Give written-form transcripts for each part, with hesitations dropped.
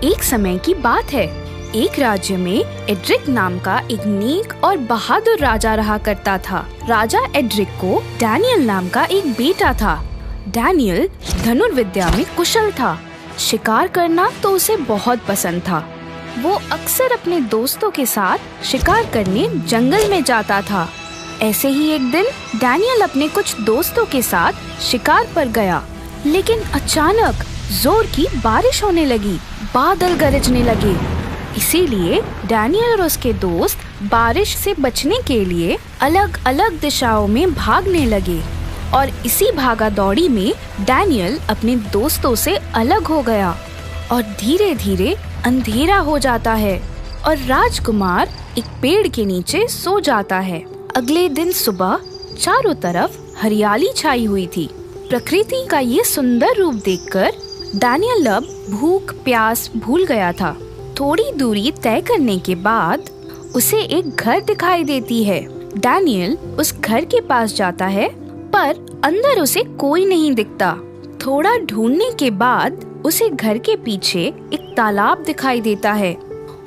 एक समय की बात है। एक राज्य में एड्रिक नाम का एक नेक और बहादुर राजा रहा करता था। राजा एड्रिक को डैनियल नाम का एक बेटा था। डैनियल धनुर्विद्या में कुशल था। शिकार करना तो उसे बहुत पसंद था। वो अक्सर अपने दोस्तों के साथ शिकार करने जंगल में जाता था। ऐसे ही एक दिन डैनियल अपने कुछ दोस्तों के साथ शिकार पर गया, लेकिन अचानक जोर की बारिश होने लगी, बादल गरजने लगे। इसीलिए डैनियल और उसके दोस्त बारिश से बचने के लिए अलग अलग दिशाओं में भागने लगे और इसी भागा दौड़ी में डैनियल अपने दोस्तों से अलग हो गया और धीरे धीरे अंधेरा हो जाता है और राजकुमार एक पेड़ के नीचे सो जाता है। अगले दिन सुबह चारों तरफ हरियाली छाई हुई थी। प्रकृति का ये सुंदर रूप देखकर डैनियल अब भूख प्यास भूल गया था। थोड़ी दूरी तय करने के बाद उसे एक घर दिखाई देती है। डैनियल उस घर के पास जाता है, पर अंदर उसे कोई नहीं दिखता। थोड़ा ढूंढने के बाद उसे घर के पीछे एक तालाब दिखाई देता है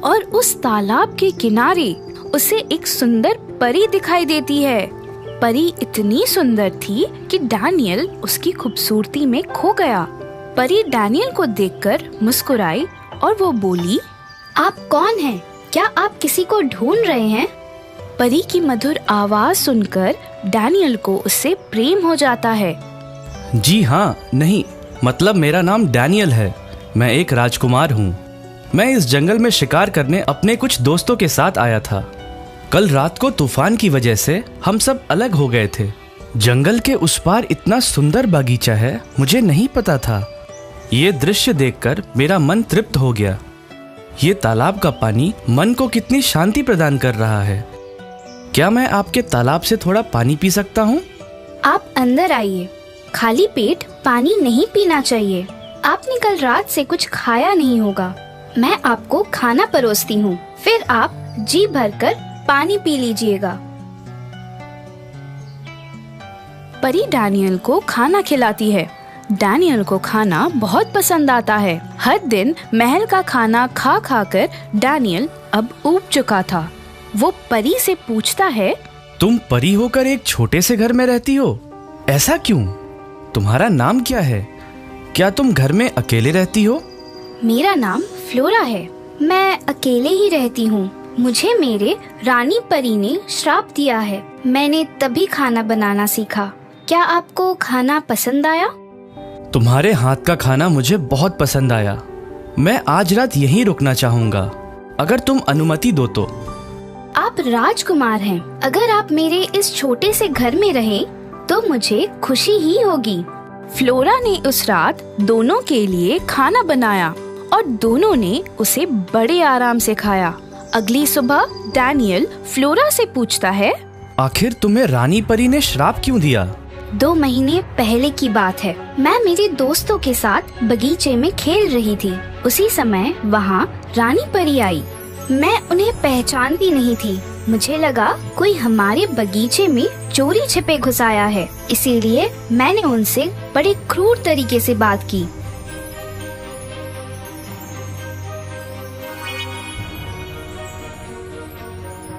और उस तालाब के किनारे उसे एक सुंदर परी दिखाई देती है। परी इतनी सुंदर थी कि डैनियल उसकी खूबसूरती में खो गया। परी डैनियल को देखकर मुस्कुराई और वो बोली, आप कौन हैं? क्या आप किसी को ढूंढ रहे हैं? परी की मधुर आवाज सुनकर डैनियल को उससे प्रेम हो जाता है। जी हाँ, नहीं, मतलब मेरा नाम डैनियल है। मैं एक राजकुमार हूँ। मैं इस जंगल में शिकार करने अपने कुछ दोस्तों के साथ आया था। कल रात को तूफान की वजह से हम सब अलग हो गए थे। जंगल के उस पार इतना सुंदर बगीचा है, मुझे नहीं पता था। ये दृश्य देखकर मेरा मन तृप्त हो गया। ये तालाब का पानी मन को कितनी शांति प्रदान कर रहा है। क्या मैं आपके तालाब से थोड़ा पानी पी सकता हूँ? आप अंदर आइए। खाली पेट पानी नहीं पीना चाहिए। आपने कल रात से कुछ खाया नहीं होगा। मैं आपको खाना परोसती हूँ, फिर आप जी भरकर पानी पी लीजिएगा। परी डैनियल को खाना खिलाती है। डैनियल को खाना बहुत पसंद आता है। हर दिन महल का खाना खा खा कर डैनियल अब ऊब चुका था। वो परी से पूछता है, तुम परी होकर एक छोटे से घर में रहती हो, ऐसा क्यों? तुम्हारा नाम क्या है? क्या तुम घर में अकेले रहती हो? मेरा नाम फ्लोरा है। मैं अकेले ही रहती हूँ। मुझे मेरे रानी परी ने श्राप दिया है। मैंने तभी खाना बनाना सीखा। क्या आपको खाना पसंद आया? तुम्हारे हाथ का खाना मुझे बहुत पसंद आया। मैं आज रात यहीं रुकना चाहूँगा, अगर तुम अनुमति दो तो। आप राजकुमार हैं। अगर आप मेरे इस छोटे से घर में रहें, तो मुझे खुशी ही होगी। फ्लोरा ने उस रात दोनों के लिए खाना बनाया और दोनों ने उसे बड़े आराम से खाया। अगली सुबह डैनियल फ्लोरा से पूछता है, आखिर तुम्हें रानी परी ने श्राप क्यों दिया? 2 महीने पहले की बात है। मैं मेरे दोस्तों के साथ बगीचे में खेल रही थी। उसी समय वहाँ रानी परी आई। मैं उन्हें पहचानती नहीं थी। मुझे लगा कोई हमारे बगीचे में चोरी छिपे घुस आया है, इसीलिए मैंने उनसे बड़े क्रूर तरीके से बात की।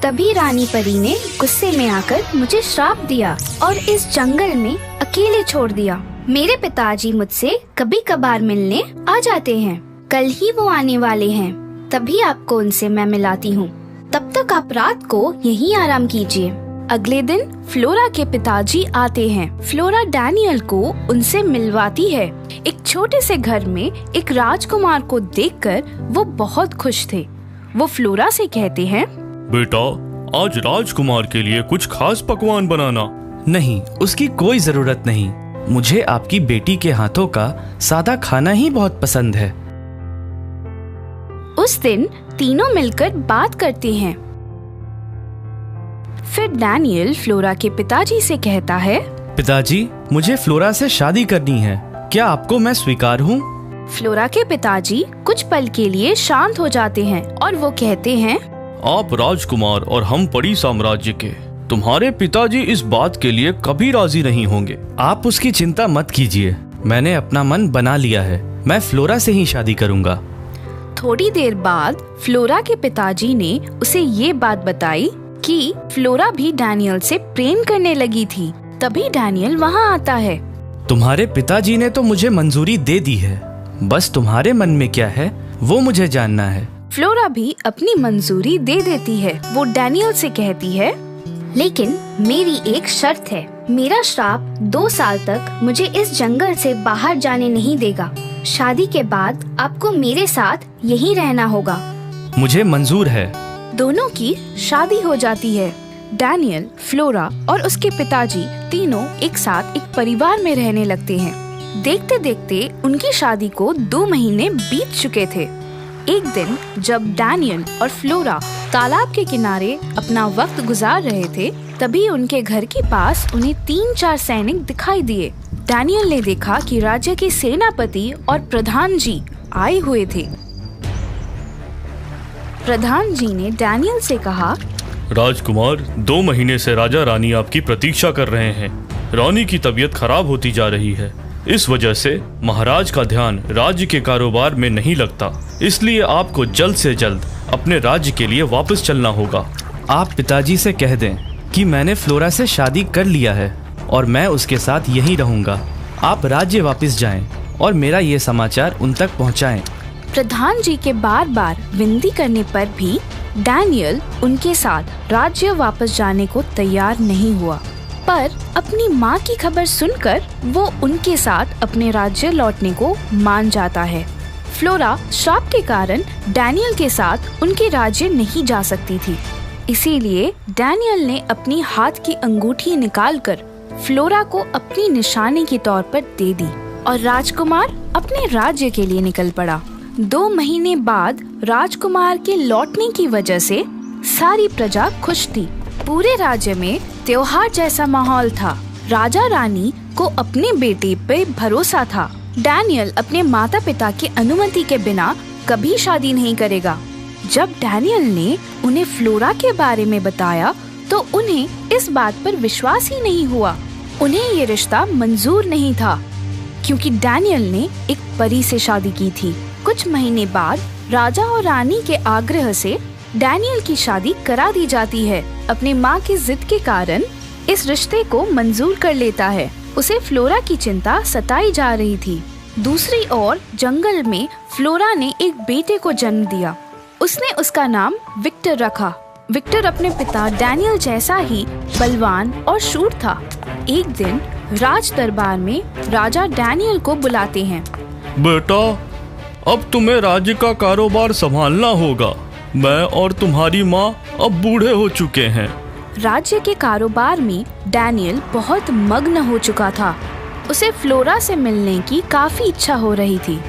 तभी रानी परी ने गुस्से में आकर मुझे श्राप दिया और इस जंगल में अकेले छोड़ दिया। मेरे पिताजी मुझसे कभी कभार मिलने आ जाते हैं। कल ही वो आने वाले हैं, तभी आपको उनसे मैं मिलाती हूँ। तब तक आप रात को यहीं आराम कीजिए। अगले दिन फ्लोरा के पिताजी आते हैं। फ्लोरा डैनियल को उनसे मिलवाती है। एक छोटे से घर में एक राजकुमार को देखकर वो बहुत खुश थे। वो फ्लोरा से कहते हैं, बेटा, आज राजकुमार के लिए कुछ खास पकवान बनाना। नहीं, उसकी कोई जरूरत नहीं। मुझे आपकी बेटी के हाथों का सादा खाना ही बहुत पसंद है। उस दिन तीनों मिलकर बात करते हैं। फिर डैनियल फ्लोरा के पिताजी से कहता है, पिताजी, मुझे फ्लोरा से शादी करनी है। क्या आपको मैं स्वीकार हूँ? फ्लोरा के पिताजी कुछ पल के लिए शांत हो जाते हैं और वो कहते हैं, आप राजकुमार और हम परी साम्राज्य के, तुम्हारे पिताजी इस बात के लिए कभी राजी नहीं होंगे। आप उसकी चिंता मत कीजिए। मैंने अपना मन बना लिया है। मैं फ्लोरा से ही शादी करूंगा। थोड़ी देर बाद फ्लोरा के पिताजी ने उसे ये बात बताई कि फ्लोरा भी डैनियल से प्रेम करने लगी थी। तभी डैनियल वहाँ आता है। तुम्हारे पिताजी ने तो मुझे मंजूरी दे दी है, बस तुम्हारे मन में क्या है वो मुझे जानना है। फ्लोरा भी अपनी मंजूरी दे देती है। वो डैनियल से कहती है, लेकिन मेरी एक शर्त है। मेरा श्राप 2 साल तक मुझे इस जंगल से बाहर जाने नहीं देगा। शादी के बाद आपको मेरे साथ यहीं रहना होगा। मुझे मंजूर है। दोनों की शादी हो जाती है। डैनियल, फ्लोरा और उसके पिताजी तीनों एक साथ एक परिवार में रहने लगते हैं। देखते देखते उनकी शादी को 2 महीने बीत चुके थे। एक दिन जब डैनियल और फ्लोरा तालाब के किनारे अपना वक्त गुजार रहे थे, तभी उनके घर के पास उन्हें 3-4 सैनिक दिखाई दिए। डैनियल ने देखा कि राज्य के सेनापति और प्रधान जी आए हुए थे। प्रधान जी ने डैनियल से कहा, राजकुमार, 2 महीने से राजा रानी आपकी प्रतीक्षा कर रहे हैं। रानी की तबीयत खराब होती जा रही है। इस वजह से महाराज का ध्यान राज्य के कारोबार में नहीं लगता। इसलिए आपको जल्द से जल्द अपने राज्य के लिए वापस चलना होगा। आप पिताजी से कह दें कि मैंने फ्लोरा से शादी कर लिया है और मैं उसके साथ यहीं रहूंगा। आप राज्य वापस जाएं और मेरा ये समाचार उन तक पहुंचाएं। प्रधान जी के बार बार विनती करने पर भी डैनियल उनके साथ राज्य वापस जाने को तैयार नहीं हुआ, पर अपनी माँ की खबर सुनकर वो उनके साथ अपने राज्य लौटने को मान जाता है। फ्लोरा श्राप के कारण डैनियल के साथ उनके राज्य नहीं जा सकती थी, इसीलिए डैनियल ने अपनी हाथ की अंगूठी निकालकर फ्लोरा को अपनी निशानी के तौर पर दे दी और राजकुमार अपने राज्य के लिए निकल पड़ा। 2 महीने बाद राजकुमार के लौटने की वजह से सारी प्रजा खुश थी। पूरे राज्य में त्योहार जैसा माहौल था। राजा रानी को अपने बेटे पे भरोसा था। डैनियल अपने माता पिता की अनुमति के बिना कभी शादी नहीं करेगा। जब डैनियल ने उन्हें फ्लोरा के बारे में बताया तो उन्हें इस बात पर विश्वास ही नहीं हुआ। उन्हें ये रिश्ता मंजूर नहीं था क्योंकि डैनियल ने एक परी से शादी की थी। कुछ महीने बाद राजा और रानी के आग्रह से डैनियल की शादी करा दी जाती है। अपनी माँ की जिद के कारण इस रिश्ते को मंजूर कर लेता है। उसे फ्लोरा की चिंता सताई जा रही थी। दूसरी ओर जंगल में फ्लोरा ने एक बेटे को जन्म दिया। उसने उसका नाम विक्टर रखा। विक्टर अपने पिता डैनियल जैसा ही बलवान और शूर था। एक दिन राज दरबार में राजा डैनियल को बुलाते हैं। बेटा, अब तुम्हें राज्य का कारोबार संभालना होगा। मैं और तुम्हारी माँ अब बूढ़े हो चुके हैं। राज्य के कारोबार में डैनियल बहुत मग्न हो चुका था। उसे फ्लोरा से मिलने की काफी इच्छा हो रही थी,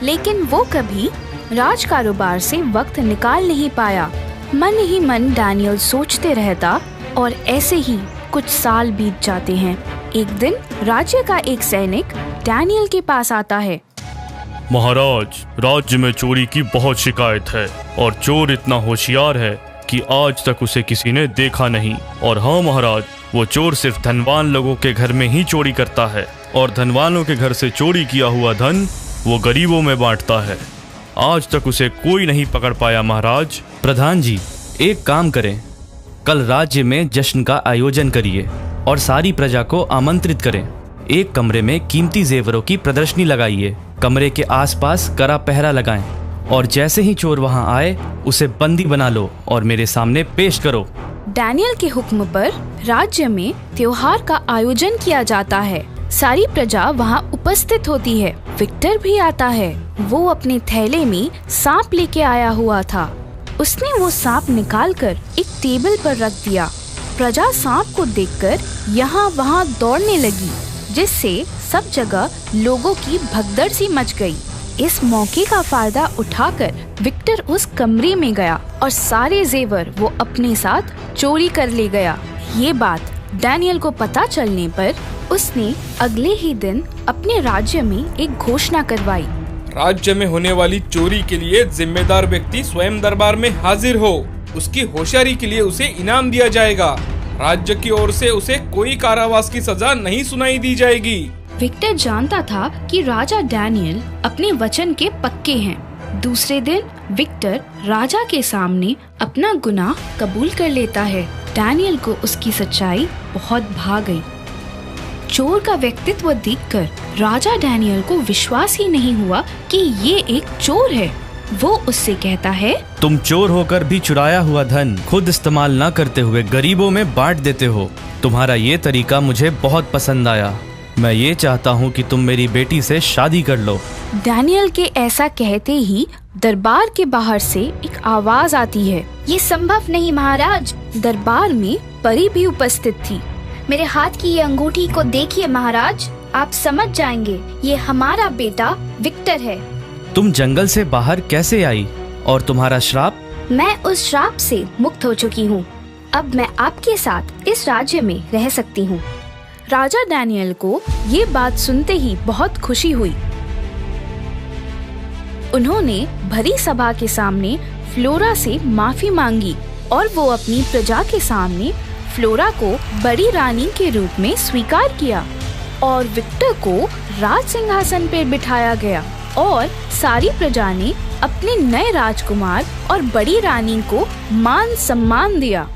लेकिन वो कभी राज कारोबार से वक्त निकाल नहीं पाया। मन ही मन डैनियल सोचते रहता और ऐसे ही कुछ साल बीत जाते हैं। एक दिन राज्य का एक सैनिक डैनियल के पास आता है। महाराज, राज्य में चोरी की बहुत शिकायत है और चोर इतना होशियार है कि आज तक उसे किसी ने देखा नहीं। और हाँ महाराज, वो चोर सिर्फ धनवान लोगों के घर में ही चोरी करता है और धनवानों के घर से चोरी किया हुआ धन वो गरीबों में बांटता है। आज तक उसे कोई नहीं पकड़ पाया महाराज। प्रधान जी, एक काम करें, कल राज्य में जश्न का आयोजन करिए और सारी प्रजा को आमंत्रित करें। एक कमरे में कीमती जेवरों की प्रदर्शनी लगाइए। कमरे के आसपास कड़ा पहरा लगाएं और जैसे ही चोर वहां आए उसे बंदी बना लो और मेरे सामने पेश करो। डैनियल के हुक्म पर राज्य में त्योहार का आयोजन किया जाता है। सारी प्रजा वहां उपस्थित होती है। विक्टर भी आता है। वो अपने थैले में सांप लेके आया हुआ था। उसने वो सांप निकालकर एक टेबल पर रख दिया। प्रजा सांप को देखकर यहाँ वहाँ दौड़ने लगी, जिससे सब जगह लोगों की भगदड़ सी मच गई। इस मौके का फायदा उठाकर विक्टर उस कमरे में गया और सारे जेवर वो अपने साथ चोरी कर ले गया। ये बात डैनियल को पता चलने पर उसने अगले ही दिन अपने राज्य में एक घोषणा करवाई। राज्य में होने वाली चोरी के लिए जिम्मेदार व्यक्ति स्वयं दरबार में हाजिर हो। उसकी होशियारी के लिए उसे इनाम दिया जाएगा। राज्य की ओर से उसे कोई कारावास की सजा नहीं सुनाई दी जाएगी। विक्टर जानता था कि राजा डैनियल अपने वचन के पक्के हैं। दूसरे दिन विक्टर राजा के सामने अपना गुनाह कबूल कर लेता है। डैनियल को उसकी सच्चाई बहुत भा गई। चोर का व्यक्तित्व देखकर राजा डैनियल को विश्वास ही नहीं हुआ कि ये एक चोर है। वो उससे कहता है, तुम चोर होकर भी चुराया हुआ धन खुद इस्तेमाल न करते हुए गरीबों में बांट देते हो। तुम्हारा ये तरीका मुझे बहुत पसंद आया। मैं ये चाहता हूँ कि तुम मेरी बेटी से शादी कर लो। डैनियल के ऐसा कहते ही दरबार के बाहर से एक आवाज आती है। ये संभव नहीं महाराज। दरबार में परी भी उपस्थित थी। मेरे हाथ की ये अंगूठी को देखिए महाराज, आप समझ जाएंगे ये हमारा बेटा विक्टर है। तुम जंगल से बाहर कैसे आई और तुम्हारा श्राप? मैं उस श्राप से मुक्त हो चुकी हूँ। अब मैं आपके साथ इस राज्य में रह सकती हूँ। राजा डैनियल को ये बात सुनते ही बहुत खुशी हुई। उन्होंने भरी सभा के सामने फ्लोरा से माफी मांगी और वो अपनी प्रजा के सामने फ्लोरा को बड़ी रानी के रूप में स्वीकार किया और विक्टर को राज सिंहासन पर बिठाया गया और सारी प्रजा ने अपने नए राजकुमार और बड़ी रानी को मान सम्मान दिया।